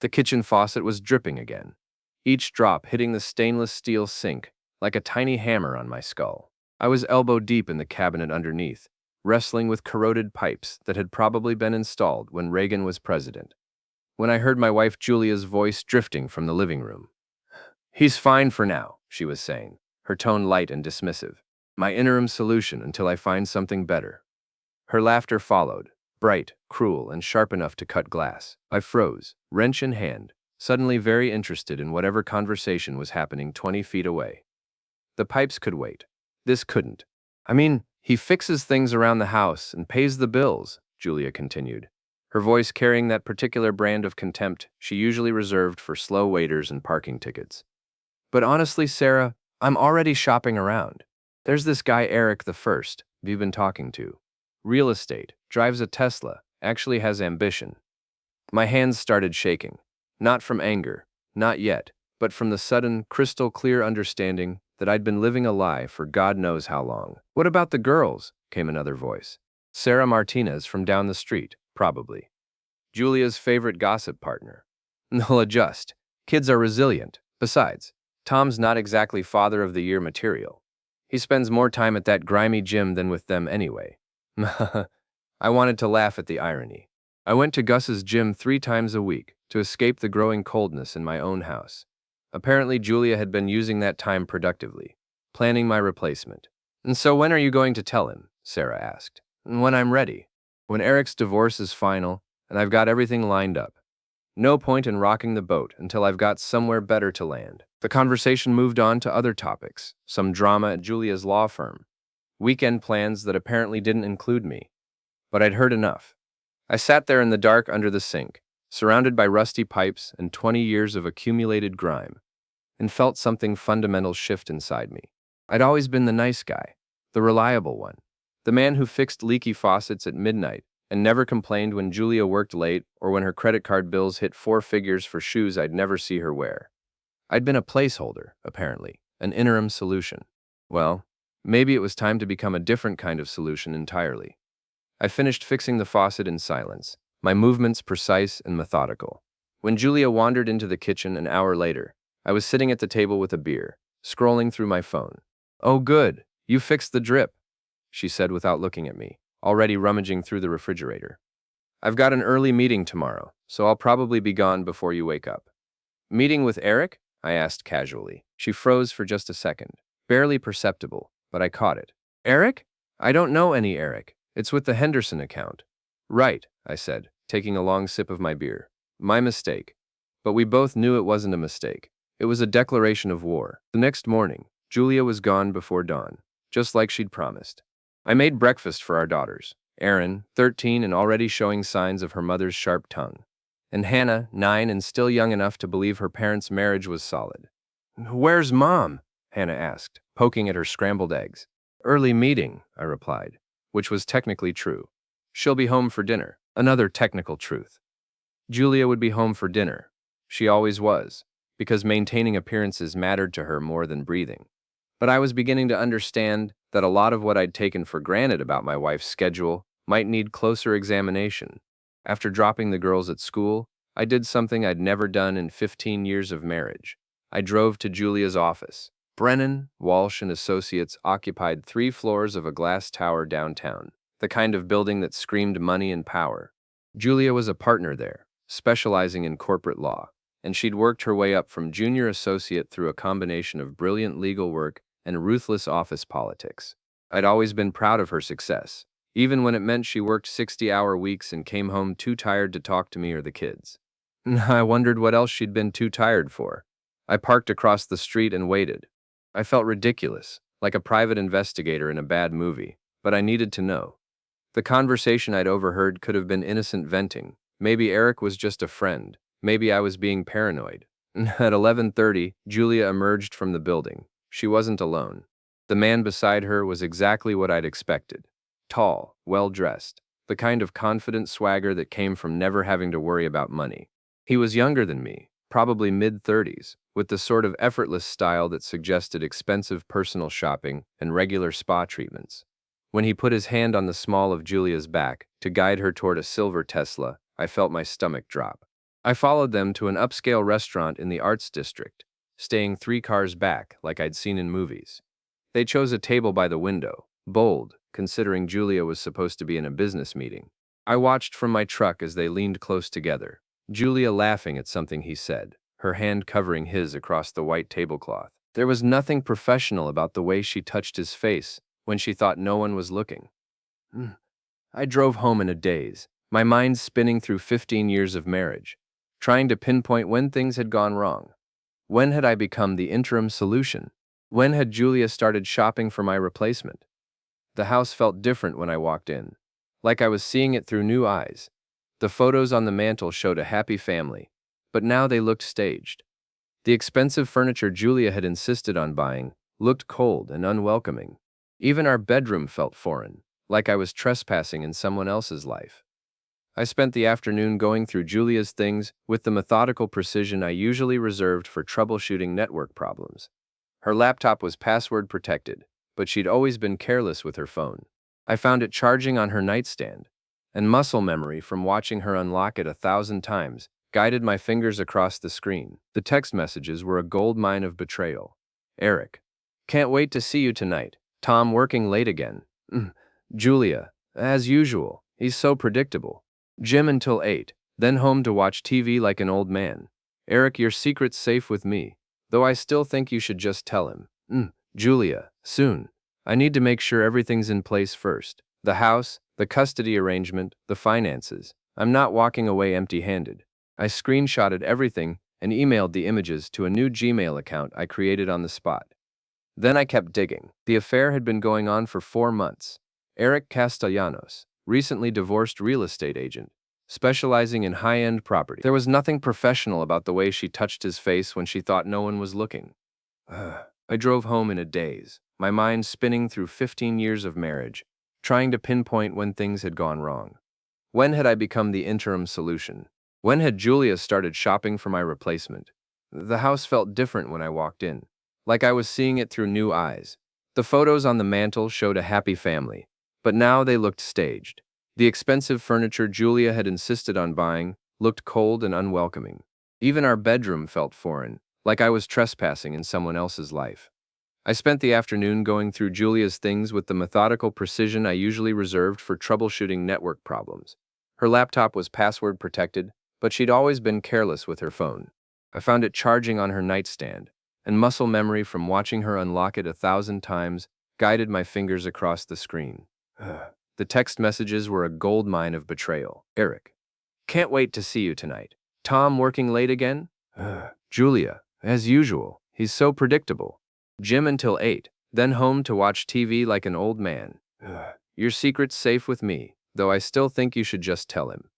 The kitchen faucet was dripping again, each drop hitting the stainless steel sink like a tiny hammer on my skull. I was elbow deep in the cabinet underneath, wrestling with corroded pipes that had probably been installed when Reagan was president, when I heard my wife Julia's voice drifting from the living room. "He's fine for now," she was saying, her tone light and dismissive. "My interim solution until I find something better." Her laughter followed, bright, cruel, and sharp enough to cut glass. I froze, wrench in hand, suddenly very interested in whatever conversation was happening 20 feet away. The pipes could wait. This couldn't. "I mean, he fixes things around the house and pays the bills," Julia continued, her voice carrying that particular brand of contempt she usually reserved for slow waiters and parking tickets. "But honestly, Sarah, I'm already shopping around. There's this guy Eric the First you've been talking to. Real estate, drives a Tesla, actually has ambition." My hands started shaking. Not from anger, not yet, but from the sudden, crystal-clear understanding that I'd been living a lie for God knows how long. "What about the girls?" came another voice. Sarah Martinez from down the street, probably. Julia's favorite gossip partner. "They'll adjust. Kids are resilient. Besides, Tom's not exactly Father of the Year material. He spends more time at that grimy gym than with them anyway." I wanted to laugh at the irony. I went to Gus's gym 3 times a week to escape the growing coldness in my own house. Apparently, Julia had been using that time productively, planning my replacement. "And so when are you going to tell him?" Sarah asked. "When I'm ready. When Eric's divorce is final and I've got everything lined up. No point in rocking the boat until I've got somewhere better to land." The conversation moved on to other topics, some drama at Julia's law firm, weekend plans that apparently didn't include me. But I'd heard enough. I sat there in the dark under the sink, surrounded by rusty pipes and 20 years of accumulated grime, and felt something fundamental shift inside me. I'd always been the nice guy, the reliable one, the man who fixed leaky faucets at midnight and never complained when Julia worked late or when her credit card bills hit 4 figures for shoes I'd never see her wear. I'd been a placeholder, apparently, an interim solution. Well, maybe it was time to become a different kind of solution entirely. I finished fixing the faucet in silence, my movements precise and methodical. When Julia wandered into the kitchen an hour later, I was sitting at the table with a beer, scrolling through my phone. "Oh good, you fixed the drip," she said without looking at me, already rummaging through the refrigerator. "I've got an early meeting tomorrow, so I'll probably be gone before you wake up." "Meeting with Eric?" I asked casually. She froze for just a second, barely perceptible, but I caught it. "Eric? I don't know any Eric. It's with the Henderson account." "Right," I said, taking a long sip of my beer. "My mistake." But we both knew it wasn't a mistake. It was a declaration of war. The next morning, Julia was gone before dawn, just like she'd promised. I made breakfast for our daughters, Erin, 13 and already showing signs of her mother's sharp tongue, and Hannah, 9 and still young enough to believe her parents' marriage was solid. "Where's Mom?" Hannah asked, poking at her scrambled eggs. "Early meeting," I replied, which was technically true. "She'll be home for dinner." Another technical truth. Julia would be home for dinner. She always was, because maintaining appearances mattered to her more than breathing. But I was beginning to understand that a lot of what I'd taken for granted about my wife's schedule might need closer examination. After dropping the girls at school, I did something I'd never done in 15 years of marriage. I drove to Julia's office. Brennan, Walsh, and Associates occupied 3 floors of a glass tower downtown, the kind of building that screamed money and power. Julia was a partner there, specializing in corporate law, and she'd worked her way up from junior associate through a combination of brilliant legal work and ruthless office politics. I'd always been proud of her success, even when it meant she worked 60-hour weeks and came home too tired to talk to me or the kids. I wondered what else she'd been too tired for. I parked across the street and waited. I felt ridiculous, like a private investigator in a bad movie, but I needed to know. The conversation I'd overheard could have been innocent venting. Maybe Eric was just a friend. Maybe I was being paranoid. At 11:30, Julia emerged from the building. She wasn't alone. The man beside her was exactly what I'd expected. Tall, well-dressed, the kind of confident swagger that came from never having to worry about money. He was younger than me, probably mid-30s, with the sort of effortless style that suggested expensive personal shopping and regular spa treatments. When he put his hand on the small of Julia's back to guide her toward a silver Tesla, I felt my stomach drop. I followed them to an upscale restaurant in the arts district, staying 3 cars back like I'd seen in movies. They chose a table by the window, bold, considering Julia was supposed to be in a business meeting. I watched from my truck as they leaned close together, Julia laughing at something he said, her hand covering his across the white tablecloth. There was nothing professional about the way she touched his face when she thought no one was looking. I drove home in a daze, my mind spinning through 15 years of marriage, trying to pinpoint when things had gone wrong. When had I become the interim solution? When had Julia started shopping for my replacement? The house felt different when I walked in, like I was seeing it through new eyes. The photos on the mantel showed a happy family, but now they looked staged. The expensive furniture Julia had insisted on buying looked cold and unwelcoming. Even our bedroom felt foreign, like I was trespassing in someone else's life. I spent the afternoon going through Julia's things with the methodical precision I usually reserved for troubleshooting network problems. Her laptop was password protected, but she'd always been careless with her phone. I found it charging on her nightstand, and muscle memory from watching her unlock it 1,000 times guided my fingers across the screen. The text messages were a gold mine of betrayal. Eric. Can't wait to see you tonight. Tom working late again. Julia. As usual. He's so predictable. Gym until 8, then home to watch TV like an old man. Eric, your secret's safe with me, though I still think you should just tell him. Julia. Soon. I need to make sure everything's in place first. The house, the custody arrangement, the finances. I'm not walking away empty-handed. I screenshotted everything and emailed the images to a new Gmail account I created on the spot. Then I kept digging. The affair had been going on for 4 months. Eric Castellanos, recently divorced real estate agent, specializing in high-end property. There was nothing professional about the way she touched his face when she thought no one was looking. I drove home in a daze, my mind spinning through 15 years of marriage, trying to pinpoint when things had gone wrong. When had I become the interim solution? When had Julia started shopping for my replacement? The house felt different when I walked in, like I was seeing it through new eyes. The photos on the mantel showed a happy family, but now they looked staged. The expensive furniture Julia had insisted on buying looked cold and unwelcoming. Even our bedroom felt foreign, like I was trespassing in someone else's life. I spent the afternoon going through Julia's things with the methodical precision I usually reserved for troubleshooting network problems. Her laptop was password protected, but she'd always been careless with her phone. I found it charging on her nightstand, and muscle memory from watching her unlock it 1,000 times guided my fingers across the screen. The text messages were a gold mine of betrayal. Eric. Can't wait to see you tonight. Tom working late again? Julia. As usual. He's so predictable. Gym until 8, then home to watch TV like an old man. Your secret's safe with me, though I still think you should just tell him.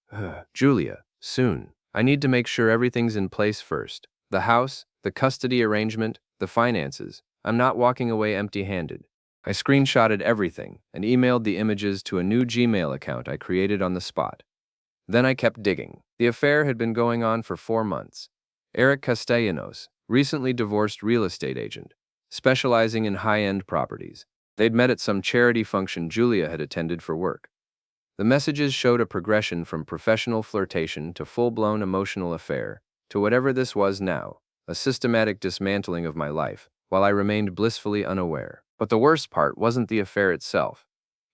Julia. Soon. I need to make sure everything's in place first. The house, the custody arrangement, the finances. I'm not walking away empty-handed. I screenshotted everything and emailed the images to a new Gmail account I created on the spot. Then I kept digging. The affair had been going on for 4 months. Eric Castellanos, recently divorced real estate agent, specializing in high-end properties. They'd met at some charity function Julia had attended for work. The messages showed a progression from professional flirtation to full-blown emotional affair, to whatever this was now, a systematic dismantling of my life, while I remained blissfully unaware. But the worst part wasn't the affair itself.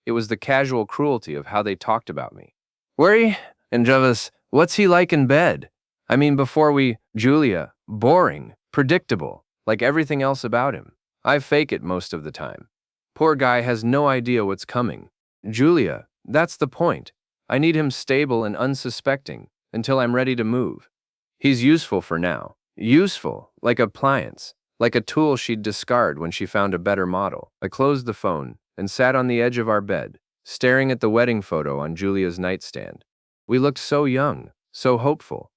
It was the casual cruelty of how they talked about me. Worry? And Javis, what's he like in bed? I mean, before we... Julia. Boring. Predictable. Like everything else about him. I fake it most of the time. Poor guy has no idea what's coming. Julia, that's the point. I need him stable and unsuspecting until I'm ready to move. He's useful for now. Useful, like appliance, like a tool she'd discard when she found a better model. I closed the phone and sat on the edge of our bed, staring at the wedding photo on Julia's nightstand. We looked so young, so hopeful.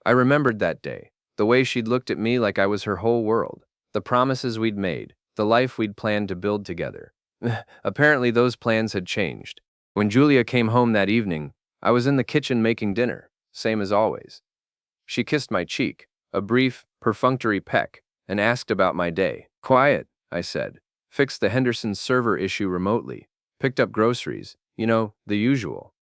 I remembered that day, the way she'd looked at me like I was her whole world, the promises we'd made, the life we'd planned to build together. Apparently those plans had changed. When Julia came home that evening, I was in the kitchen making dinner, same as always. She kissed my cheek, a brief, perfunctory peck, and asked about my day. Quiet, I said. Fixed the Henderson server issue remotely. Picked up groceries. You know, the usual.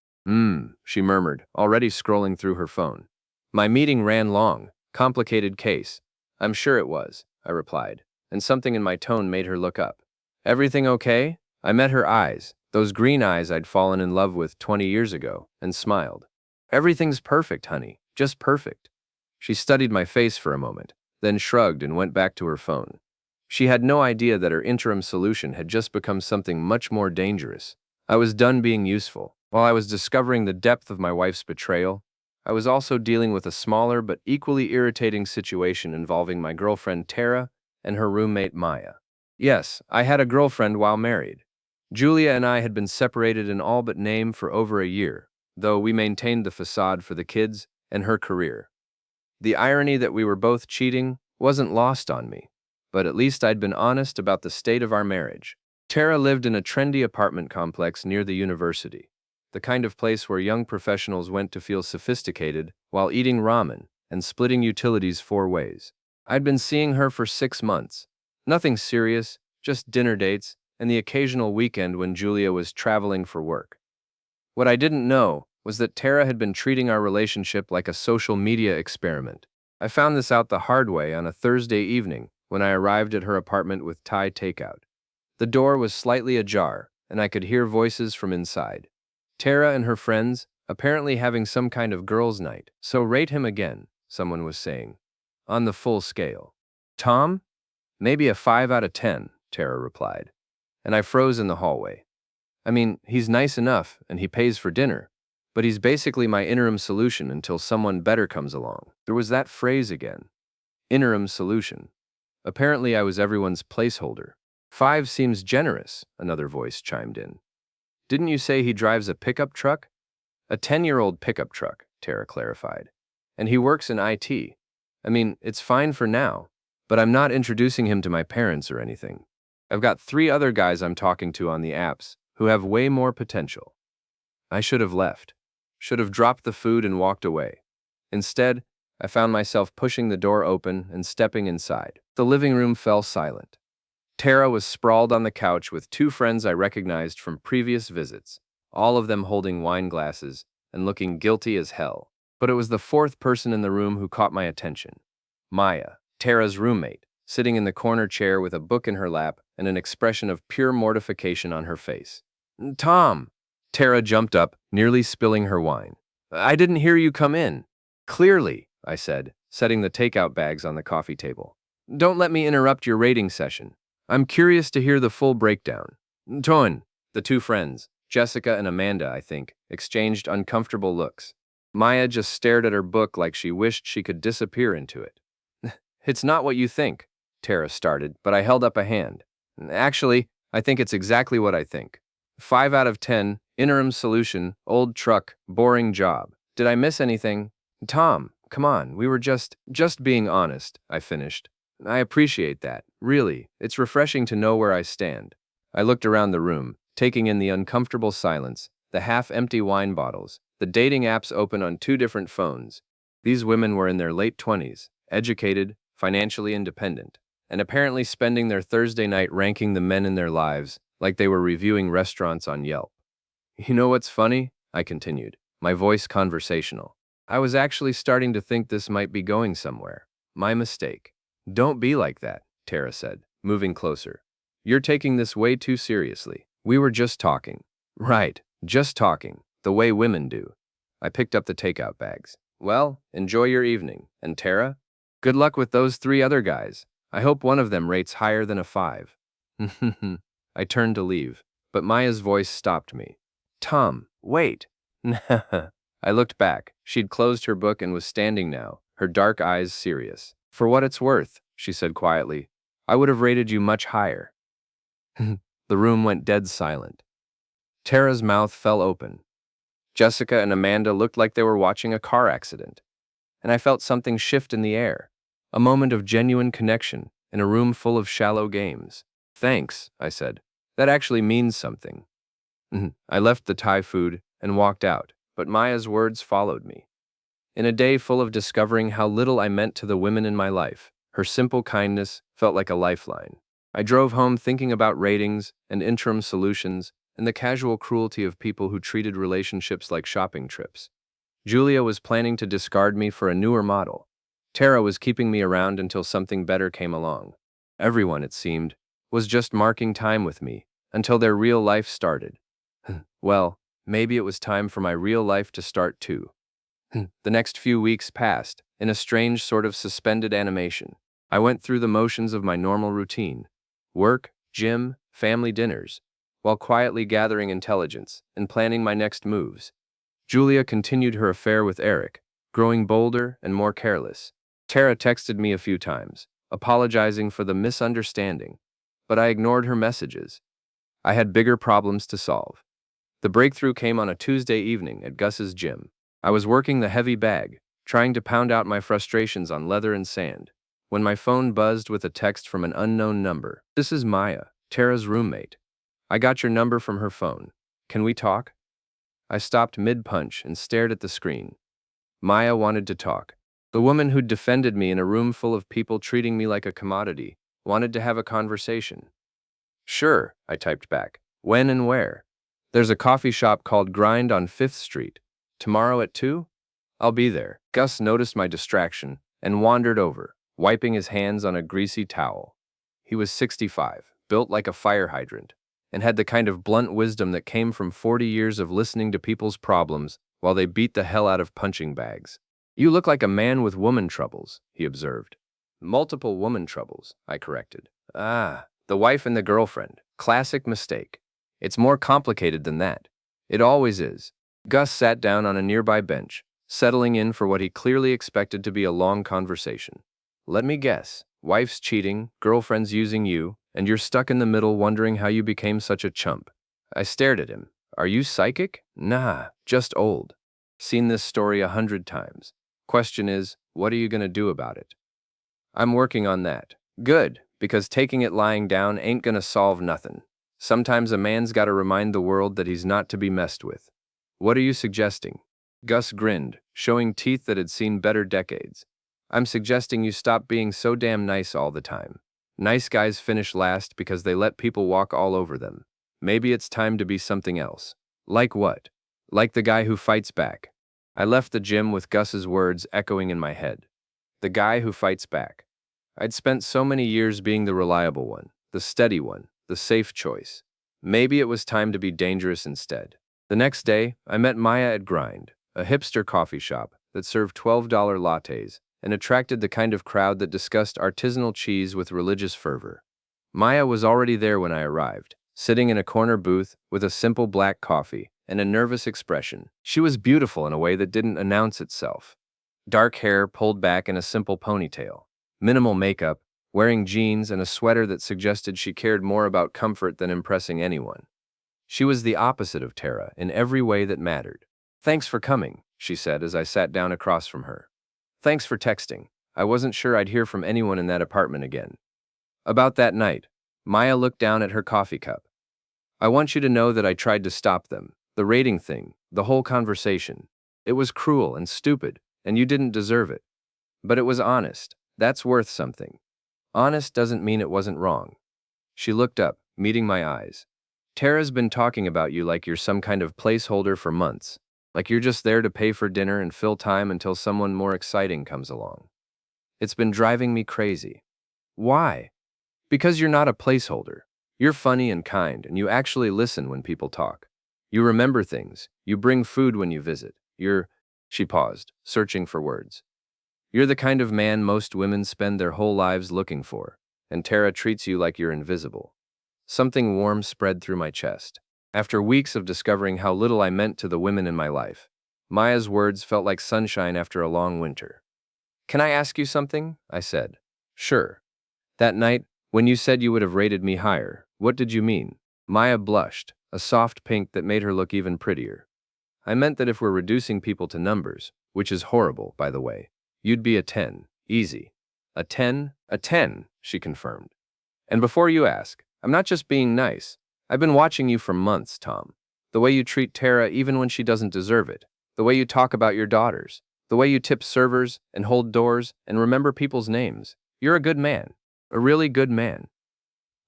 She murmured, already scrolling through her phone. My meeting ran long. Complicated case. I'm sure it was, I replied, and something in my tone made her look up. Everything okay? I met her eyes, those green eyes I'd fallen in love with 20 years ago, and smiled. Everything's perfect, honey, just perfect. She studied my face for a moment, then shrugged and went back to her phone. She had no idea that her interim solution had just become something much more dangerous. I was done being useful. While I was discovering the depth of my wife's betrayal, I was also dealing with a smaller but equally irritating situation involving my girlfriend Tara and her roommate Maya. Yes, I had a girlfriend while married. Julia and I had been separated in all but name for over a year, though we maintained the facade for the kids and her career. The irony that we were both cheating wasn't lost on me, but at least I'd been honest about the state of our marriage. Tara lived in a trendy apartment complex near the university, the kind of place where young professionals went to feel sophisticated while eating ramen and splitting utilities 4 ways. I'd been seeing her for 6 months. Nothing serious, just dinner dates and the occasional weekend when Julia was traveling for work. What I didn't know was that Tara had been treating our relationship like a social media experiment. I found this out the hard way on a Thursday evening when I arrived at her apartment with Thai takeout. The door was slightly ajar, and I could hear voices from inside. Tara and her friends, apparently having some kind of girls' night, so rate him again, someone was saying. On the full scale. Tom? Maybe a 5 out of 10, Tara replied. And I froze in the hallway. I mean, he's nice enough, and he pays for dinner, but he's basically my interim solution until someone better comes along. There was that phrase again. Interim solution. Apparently I was everyone's placeholder. 5 seems generous, another voice chimed in. Didn't you say he drives a pickup truck? A 10-year-old pickup truck, Tara clarified. And he works in IT. I mean, it's fine for now, but I'm not introducing him to my parents or anything. I've got 3 other guys I'm talking to on the apps who have way more potential. I should have left. Should have dropped the food and walked away. Instead, I found myself pushing the door open and stepping inside. The living room fell silent. Tara was sprawled on the couch with 2 friends I recognized from previous visits, all of them holding wine glasses and looking guilty as hell. But it was the 4th person in the room who caught my attention. Maya, Tara's roommate, sitting in the corner chair with a book in her lap and an expression of pure mortification on her face. Tom! Tara jumped up, nearly spilling her wine. I didn't hear you come in. Clearly, I said, setting the takeout bags on the coffee table. Don't let me interrupt your rating session. I'm curious to hear the full breakdown. Toin, the 2 friends, Jessica and Amanda, I think, exchanged uncomfortable looks. Maya just stared at her book like she wished she could disappear into it. It's not what you think, Tara started, but I held up a hand. Actually, I think it's exactly what I think. 5 out of 10, interim solution, old truck, boring job. Did I miss anything? Tom, come on, we were just being honest, I finished. I appreciate that, really. It's refreshing to know where I stand. I looked around the room, taking in the uncomfortable silence, the half-empty wine bottles, the dating apps open on 2 different phones. These women were in their late 20s, educated, financially independent, and apparently spending their Thursday night ranking the men in their lives like they were reviewing restaurants on Yelp. You know what's funny? I continued, my voice conversational. I was actually starting to think this might be going somewhere. My mistake. Don't be like that, Tara said, moving closer. You're taking this way too seriously. We were just talking. Right, just talking, the way women do. I picked up the takeout bags. Well, enjoy your evening. And Tara? Good luck with those 3 other guys. I hope one of them rates higher than a 5. I turned to leave, but Maya's voice stopped me. Tom, wait. I looked back. She'd closed her book and was standing now, her dark eyes serious. For what it's worth, she said quietly, I would have rated you much higher. The room went dead silent. Tara's mouth fell open. Jessica and Amanda looked like they were watching a car accident. And I felt something shift in the air. A moment of genuine connection in a room full of shallow games. Thanks, I said. That actually means something. I left the Thai food and walked out, but Maya's words followed me. In a day full of discovering how little I meant to the women in my life, her simple kindness felt like a lifeline. I drove home thinking about ratings and interim solutions and the casual cruelty of people who treated relationships like shopping trips. Julia was planning to discard me for a newer model. Tara was keeping me around until something better came along. Everyone, it seemed, was just marking time with me until their real life started. Well, maybe it was time for my real life to start too. The next few weeks passed in a strange sort of suspended animation. I went through the motions of my normal routine: work, gym, family dinners, while quietly gathering intelligence and planning my next moves. Julia continued her affair with Eric, growing bolder and more careless. Tara texted me a few times, apologizing for the misunderstanding, but I ignored her messages. I had bigger problems to solve. The breakthrough came on a Tuesday evening at Gus's gym. I was working the heavy bag, trying to pound out my frustrations on leather and sand, when my phone buzzed with a text from an unknown number. "This is Maya, Tara's roommate. I got your number from her phone. Can we talk?" I stopped mid-punch and stared at the screen. Maya wanted to talk. The woman who'd defended me in a room full of people treating me like a commodity wanted to have a conversation. "Sure," I typed back. "When and where?" "There's a coffee shop called Grind on 5th Street. Tomorrow at 2? I'll be there." Gus noticed my distraction and wandered over, wiping his hands on a greasy towel. He was 65, built like a fire hydrant, and had the kind of blunt wisdom that came from 40 years of listening to people's problems while they beat the hell out of punching bags. "You look like a man with woman troubles," he observed. "Multiple woman troubles," I corrected. "Ah, the wife and the girlfriend. Classic mistake. It's more complicated than that. It always is." Gus sat down on a nearby bench, settling in for what he clearly expected to be a long conversation. "Let me guess. Wife's cheating, girlfriend's using you, and you're stuck in the middle wondering how you became such a chump." I stared at him. "Are you psychic?" "Nah, just old. Seen this story 100 times. Question is, what are you gonna do about it?" "I'm working on that." "Good, because taking it lying down ain't gonna solve nothing. Sometimes a man's gotta remind the world that he's not to be messed with." "What are you suggesting?" Gus grinned, showing teeth that had seen better decades. "I'm suggesting you stop being so damn nice all the time. Nice guys finish last because they let people walk all over them. Maybe it's time to be something else." "Like what?" "Like the guy who fights back." I left the gym with Gus's words echoing in my head. The guy who fights back. I'd spent so many years being the reliable one, the steady one, the safe choice. Maybe it was time to be dangerous instead. The next day, I met Maya at Grind, a hipster coffee shop that served $12 lattes and attracted the kind of crowd that discussed artisanal cheese with religious fervor. Maya was already there when I arrived, sitting in a corner booth with a simple black coffee and a nervous expression. She was beautiful in a way that didn't announce itself. Dark hair pulled back in a simple ponytail, minimal makeup, wearing jeans and a sweater that suggested she cared more about comfort than impressing anyone. She was the opposite of Tara in every way that mattered. "Thanks for coming," she said as I sat down across from her. "Thanks for texting. I wasn't sure I'd hear from anyone in that apartment again." About that night, Maya looked down at her coffee cup. "I want you to know that I tried to stop them. The rating thing, the whole conversation. It was cruel and stupid, and you didn't deserve it. But it was honest. That's worth something. Honest doesn't mean it wasn't wrong." She looked up, meeting my eyes. "Tara's been talking about you like you're some kind of placeholder for months. Like you're just there to pay for dinner and fill time until someone more exciting comes along. It's been driving me crazy." "Why?" "Because you're not a placeholder. You're funny and kind, and you actually listen when people talk. You remember things. You bring food when you visit. You're—" She paused, searching for words. "You're the kind of man most women spend their whole lives looking for, and Tara treats you like you're invisible." Something warm spread through my chest. After weeks of discovering how little I meant to the women in my life, Maya's words felt like sunshine after a long winter. "Can I ask you something?" I said. "Sure." "That night, when you said you would have rated me higher, what did you mean?" Maya blushed, a soft pink that made her look even prettier. "I meant that if we're reducing people to numbers, which is horrible, by the way, you'd be a 10, easy." "A 10? A 10, she confirmed. "And before you ask, I'm not just being nice. I've been watching you for months, Tom. The way you treat Tara even when she doesn't deserve it. The way you talk about your daughters. The way you tip servers and hold doors and remember people's names. You're a good man. A really good man."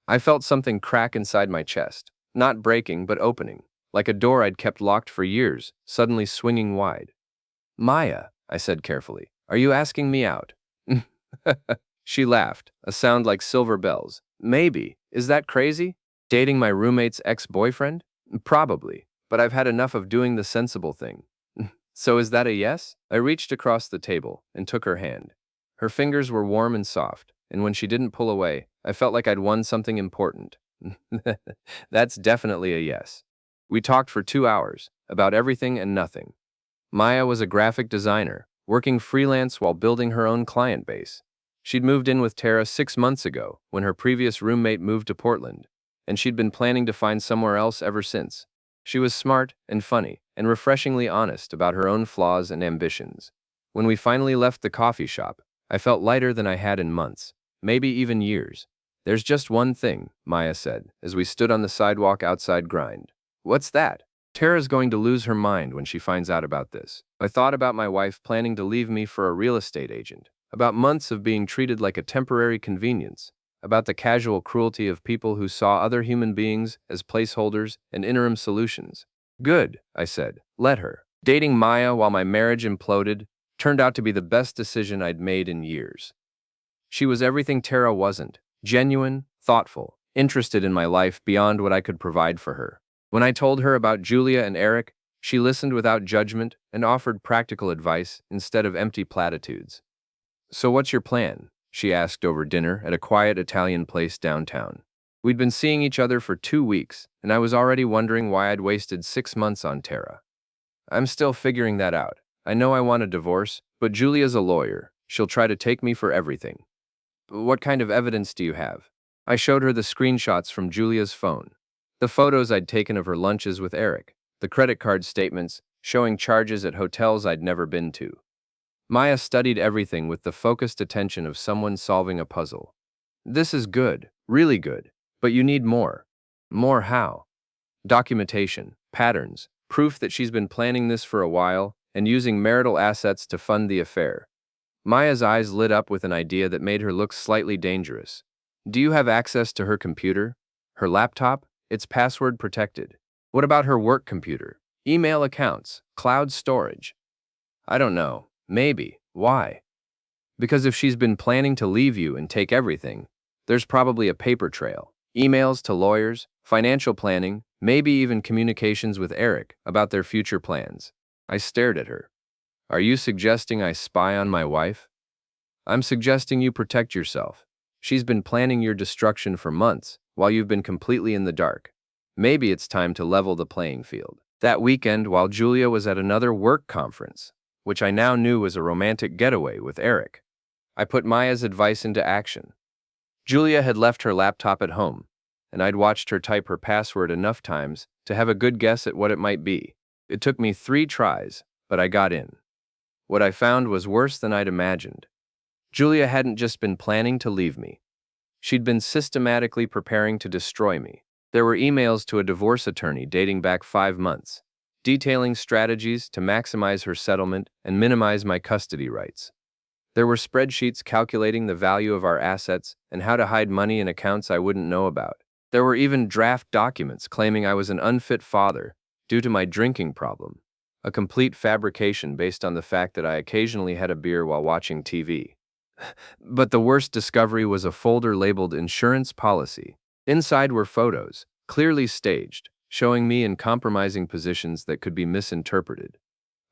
I felt something crack inside my chest, not breaking but opening, like a door I'd kept locked for years, suddenly swinging wide. Maya, I said carefully, are you asking me out? She laughed, a sound like silver bells. Maybe. Is that crazy? Dating my roommate's ex-boyfriend? Probably, but I've had enough of doing the sensible thing. So is that a yes? I reached across the table and took her hand. Her fingers were warm and soft, and when she didn't pull away, I felt like I'd won something important. That's definitely a yes. We talked for 2 hours, about everything and nothing. Maya was a graphic designer, working freelance while building her own client base. She'd moved in with Tara 6 months ago, when her previous roommate moved to Portland, and she'd been planning to find somewhere else ever since. She was smart and funny, and refreshingly honest about her own flaws and ambitions. When we finally left the coffee shop, I felt lighter than I had in months, maybe even years. There's just one thing, Maya said, as we stood on the sidewalk outside Grind. What's that? Tara's going to lose her mind when she finds out about this. I thought about my wife planning to leave me for a real estate agent, about months of being treated like a temporary convenience, about the casual cruelty of people who saw other human beings as placeholders and interim solutions. Good, I said. Let her. Dating Maya while my marriage imploded turned out to be the best decision I'd made in years. She was everything Tara wasn't: genuine, thoughtful, interested in my life beyond what I could provide for her. When I told her about Julia and Eric, she listened without judgment and offered practical advice instead of empty platitudes. So what's your plan? She asked over dinner at a quiet Italian place downtown. We'd been seeing each other for 2 weeks, and I was already wondering why I'd wasted 6 months on Tara. I'm still figuring that out. I know I want a divorce, but Julia's a lawyer. She'll try to take me for everything. What kind of evidence do you have? I showed her the screenshots from Julia's phone, the photos I'd taken of her lunches with Eric, the credit card statements showing charges at hotels I'd never been to. Maya studied everything with the focused attention of someone solving a puzzle. This is good, really good, but you need more. More how? Documentation, patterns, proof that she's been planning this for a while and using marital assets to fund the affair. Maya's eyes lit up with an idea that made her look slightly dangerous. Do you have access to her computer? Her laptop? It's password protected. What about her work computer? Email accounts, cloud storage? I don't know. Maybe. Why? Because if she's been planning to leave you and take everything, there's probably a paper trail. Emails to lawyers, financial planning, maybe even communications with Eric about their future plans. I stared at her. Are you suggesting I spy on my wife? I'm suggesting you protect yourself. She's been planning your destruction for months, while you've been completely in the dark. Maybe it's time to level the playing field. That weekend, while Julia was at another work conference, which I now knew was a romantic getaway with Eric, I put Maya's advice into action. Julia had left her laptop at home, and I'd watched her type her password enough times to have a good guess at what it might be. It took me 3 tries, but I got in. What I found was worse than I'd imagined. Julia hadn't just been planning to leave me. She'd been systematically preparing to destroy me. There were emails to a divorce attorney dating back 5 months, detailing strategies to maximize her settlement and minimize my custody rights. There were spreadsheets calculating the value of our assets and how to hide money in accounts I wouldn't know about. There were even draft documents claiming I was an unfit father due to my drinking problem, a complete fabrication based on the fact that I occasionally had a beer while watching TV. But the worst discovery was a folder labeled insurance policy. Inside were photos, clearly staged, showing me in compromising positions that could be misinterpreted.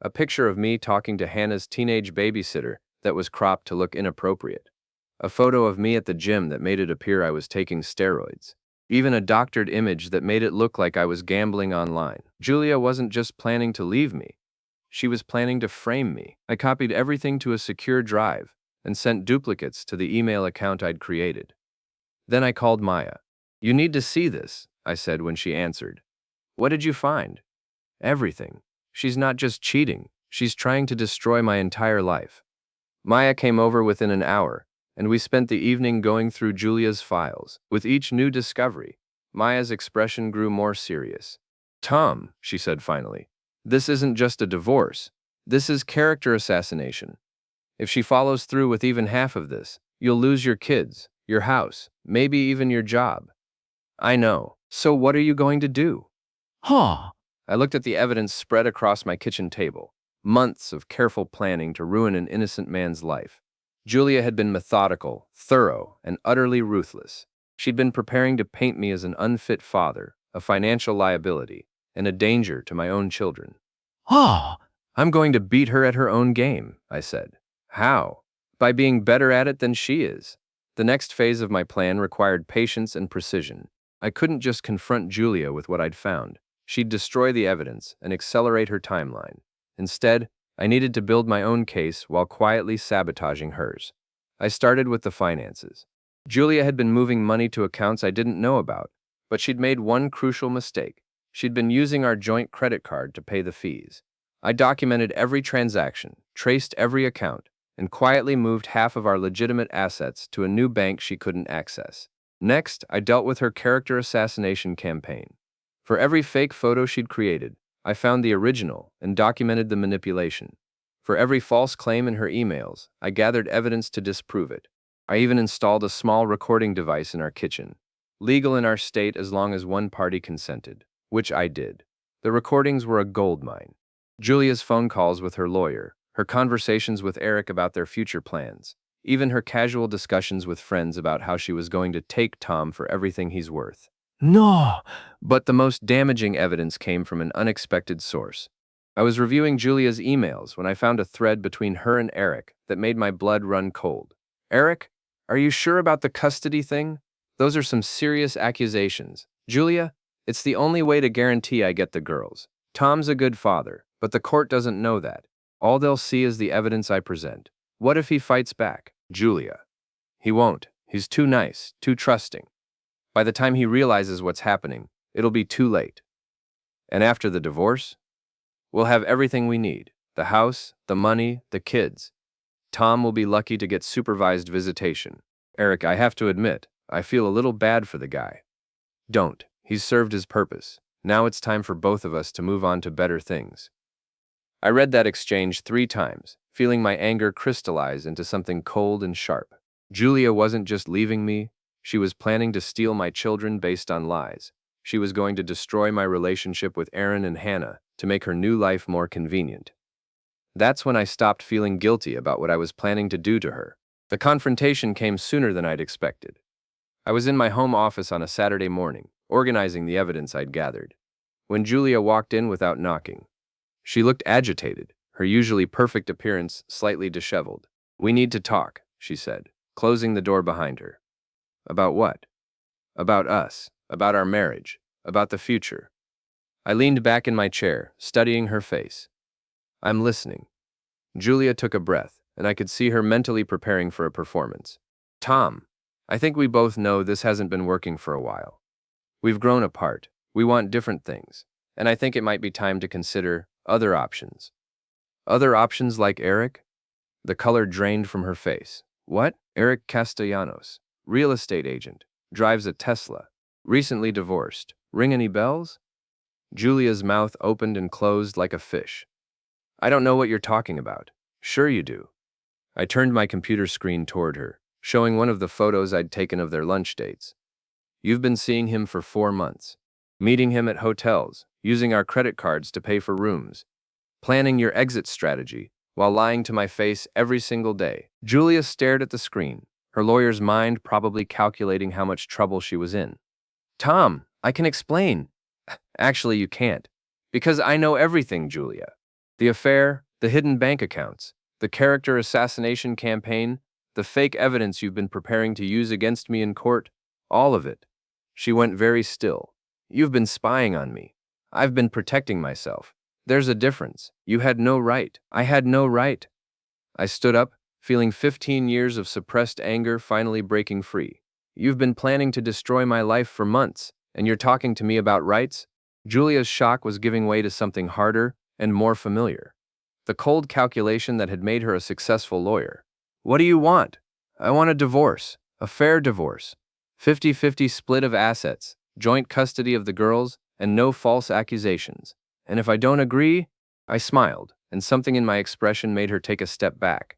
A picture of me talking to Hannah's teenage babysitter that was cropped to look inappropriate. A photo of me at the gym that made it appear I was taking steroids. Even a doctored image that made it look like I was gambling online. Julia wasn't just planning to leave me. She was planning to frame me. I copied everything to a secure drive and sent duplicates to the email account I'd created. Then I called Maya. You need to see this, I said when she answered. What did you find? Everything. She's not just cheating, she's trying to destroy my entire life. Maya came over within an hour, and we spent the evening going through Julia's files. With each new discovery, Maya's expression grew more serious. Tom, she said finally, this isn't just a divorce. This is character assassination. If she follows through with even half of this, you'll lose your kids, your house, maybe even your job. I know. So what are you going to do? Huh. I looked at the evidence spread across my kitchen table. Months of careful planning to ruin an innocent man's life. Julia had been methodical, thorough, and utterly ruthless. She'd been preparing to paint me as an unfit father, a financial liability, and a danger to my own children. Oh, I'm going to beat her at her own game, I said. How? By being better at it than she is. The next phase of my plan required patience and precision. I couldn't just confront Julia with what I'd found. She'd destroy the evidence and accelerate her timeline. Instead, I needed to build my own case while quietly sabotaging hers. I started with the finances. Julia had been moving money to accounts I didn't know about, but she'd made one crucial mistake. She'd been using our joint credit card to pay the fees. I documented every transaction, traced every account, and quietly moved half of our legitimate assets to a new bank she couldn't access. Next, I dealt with her character assassination campaign. For every fake photo she'd created, I found the original and documented the manipulation. For every false claim in her emails, I gathered evidence to disprove it. I even installed a small recording device in our kitchen, legal in our state as long as one party consented, which I did. The recordings were a goldmine. Julia's phone calls with her lawyer, her conversations with Eric about their future plans, even her casual discussions with friends about how she was going to take Tom for everything he's worth. no. But the most damaging evidence came from an unexpected source. I was reviewing Julia's emails when I found a thread between her and Eric that made my blood run cold. Eric, are you sure about the custody thing? Those are some serious accusations. Julia, it's the only way to guarantee I get the girls. Tom's a good father, but the court doesn't know that. All they'll see is the evidence I present. What if he fights back? Julia. He won't. He's too nice, too trusting. By the time he realizes what's happening, it'll be too late. And after the divorce, we'll have everything we need. The house, the money, the kids. Tom will be lucky to get supervised visitation. Eric, I have to admit, I feel a little bad for the guy. Don't. He's served his purpose. Now it's time for both of us to move on to better things. I read that exchange 3 times, feeling my anger crystallize into something cold and sharp. Julia wasn't just leaving me, she was planning to steal my children based on lies. She was going to destroy my relationship with Aaron and Hannah to make her new life more convenient. That's when I stopped feeling guilty about what I was planning to do to her. The confrontation came sooner than I'd expected. I was in my home office on a Saturday morning, organizing the evidence I'd gathered, when Julia walked in without knocking. She looked agitated, her usually perfect appearance slightly disheveled. "We need to talk," she said, closing the door behind her. "About what?" "About us, about our marriage, about the future." I leaned back in my chair, studying her face. "I'm listening." Julia took a breath, and I could see her mentally preparing for a performance. "Tom, I think we both know this hasn't been working for a while. We've grown apart, we want different things, and I think it might be time to consider other options." "Other options like Eric?" The color drained from her face. "What?" "Eric Castellanos, real estate agent, drives a Tesla, recently divorced. Ring any bells?" Julia's mouth opened and closed like a fish. "I don't know what you're talking about." "Sure you do." I turned my computer screen toward her, showing one of the photos I'd taken of their lunch dates. "You've been seeing him for 4 months, meeting him at hotels, using our credit cards to pay for rooms, planning your exit strategy, while lying to my face every single day." Julia stared at the screen, her lawyer's mind probably calculating how much trouble she was in. "Tom, I can explain." "Actually, you can't. Because I know everything, Julia. The affair, the hidden bank accounts, the character assassination campaign, the fake evidence you've been preparing to use against me in court, all of it." She went very still. "You've been spying on me. I've been protecting myself. There's a difference. You had no right. I had no right." I stood up, feeling 15 years of suppressed anger finally breaking free. "You've been planning to destroy my life for months, and you're talking to me about rights?" Julia's shock was giving way to something harder and more familiar. The cold calculation that had made her a successful lawyer. "What do you want?" "I want a divorce, a fair divorce. 50-50 split of assets, joint custody of the girls, and no false accusations. And if I don't agree?" I smiled, and something in my expression made her take a step back.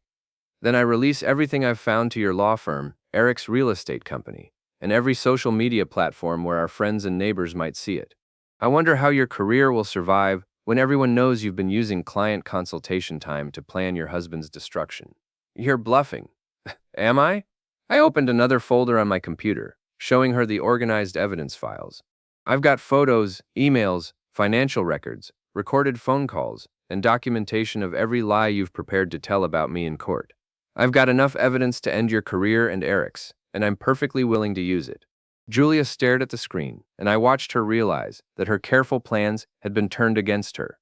"Then I release everything I've found to your law firm, Eric's real estate company, and every social media platform where our friends and neighbors might see it. I wonder how your career will survive when everyone knows you've been using client consultation time to plan your husband's destruction? You're bluffing. Am I? I opened another folder on my computer, showing her the organized evidence files. I've got photos, emails, financial records, recorded phone calls, and documentation of every lie you've prepared to tell about me in court. I've got enough evidence to end your career and Eric's, and I'm perfectly willing to use it. Julia stared at the screen, and I watched her realize that her careful plans had been turned against her.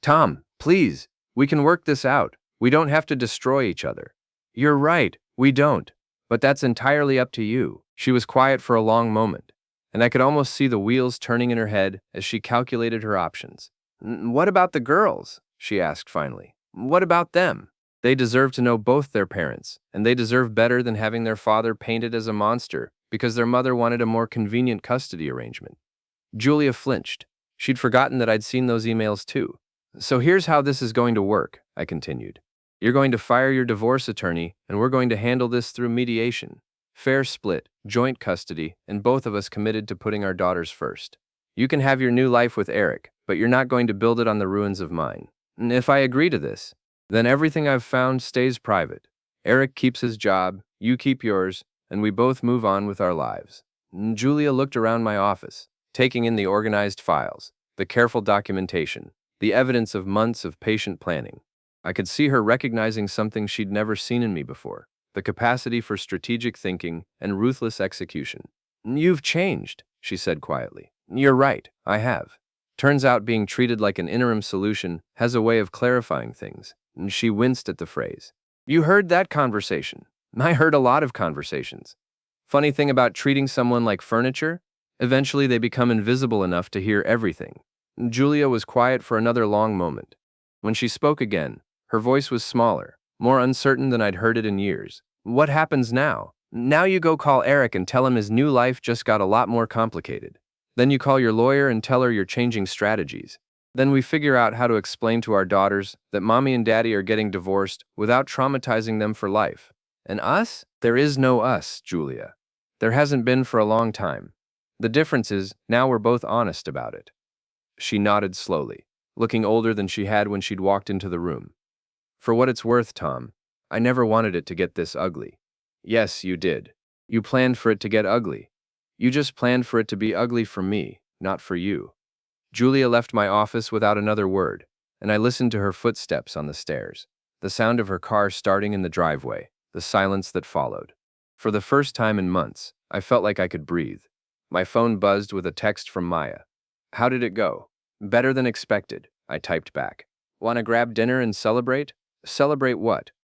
Tom, please, we can work this out. We don't have to destroy each other. You're right, we don't. But that's entirely up to you. She was quiet for a long moment, and I could almost see the wheels turning in her head as she calculated her options. What about the girls? She asked finally. What about them? They deserve to know both their parents, and they deserve better than having their father painted as a monster because their mother wanted a more convenient custody arrangement. Julia flinched. She'd forgotten that I'd seen those emails too. So here's how this is going to work, I continued. You're going to fire your divorce attorney, and we're going to handle this through mediation. Fair split, joint custody, and both of us committed to putting our daughters first. You can have your new life with Eric, but you're not going to build it on the ruins of mine. And if I agree to this, then everything I've found stays private. Eric keeps his job, you keep yours, and we both move on with our lives. Julia looked around my office, taking in the organized files, the careful documentation, the evidence of months of patient planning. I could see her recognizing something she'd never seen in me before, the capacity for strategic thinking and ruthless execution. You've changed, she said quietly. You're right, I have. Turns out being treated like an interim solution has a way of clarifying things. She winced at the phrase. You heard that conversation. I heard a lot of conversations. Funny thing about treating someone like furniture? Eventually they become invisible enough to hear everything. Julia was quiet for another long moment. When she spoke again, her voice was smaller, more uncertain than I'd heard it in years. What happens now? Now you go call Eric and tell him his new life just got a lot more complicated. Then you call your lawyer and tell her you're changing strategies. Then we figure out how to explain to our daughters that mommy and daddy are getting divorced without traumatizing them for life. And us? There is no us, Julia. There hasn't been for a long time. The difference is, now we're both honest about it. She nodded slowly, looking older than she had when she'd walked into the room. For what it's worth, Tom, I never wanted it to get this ugly. Yes, you did. You planned for it to get ugly. You just planned for it to be ugly for me, not for you. Julia left my office without another word, and I listened to her footsteps on the stairs, the sound of her car starting in the driveway, the silence that followed. For the first time in months, I felt like I could breathe. My phone buzzed with a text from Maya. How did it go? Better than expected, I typed back. Want to grab dinner and celebrate? Celebrate what?